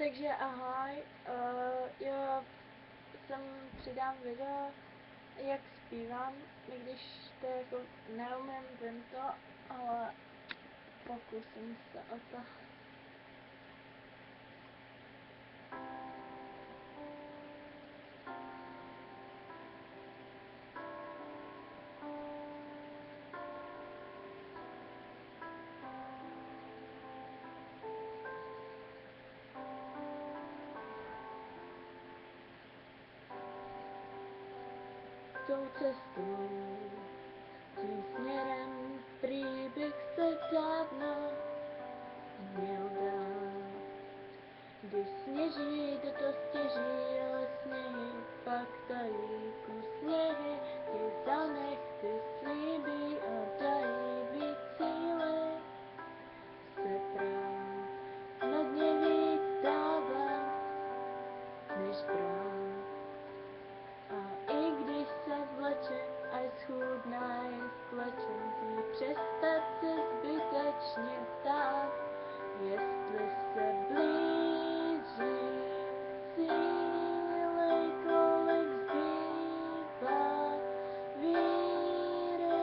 Takže ahoj, já sem přidám video, jak zpívám, i když to jako neumím, vím to, ale pokusím se o to. Tou cestou, tím směrem, prý bych se dávno měl dát. Když sněží, to stěží, ale sněhy pak tají kus sněhy, ti zanech ty slíbí a dají víc síly. Se prát, snadně víc dává, než brát. A i když se vleče, až schůdná je sklečenství, přestat se zbytečně ptát, jestli se blíží síly, kolik zbývá víry,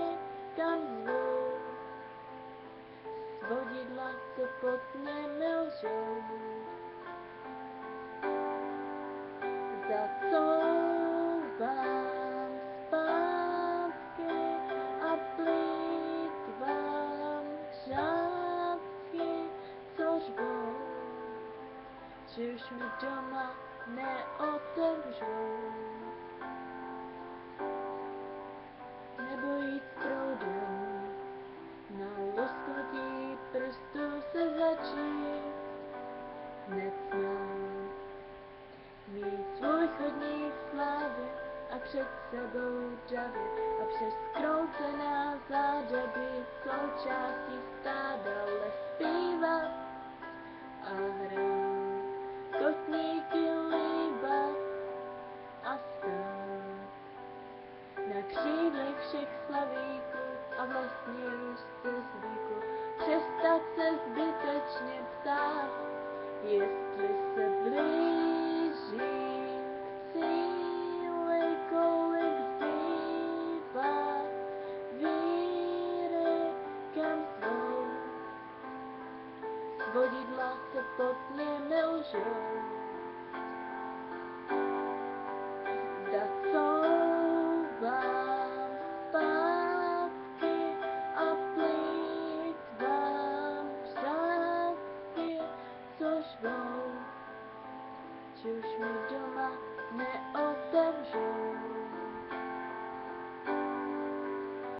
kam zvou svodidla, co potně milžou. Zacouvám zpátky a plýtvám řádky, co řvou, že už mi doma neotevřou. Nebo jít s proudem, na lusknutí prstů se začít necnát. Mít svůj chodník slávy a před sebou davy a přes kroucená záda být součástí stáda, ale zpívat a hrát, kotníky líbat a stát na křídlech všech slavíků a vlastně už ze zvyku přestat se zbytečně ptát, jestli se blíží síly, kolik zbývá víry, kam zvou svodidla, co potně milžou. Zacouvám zpátky a plýtvám řádky, co řvou, že už mi doma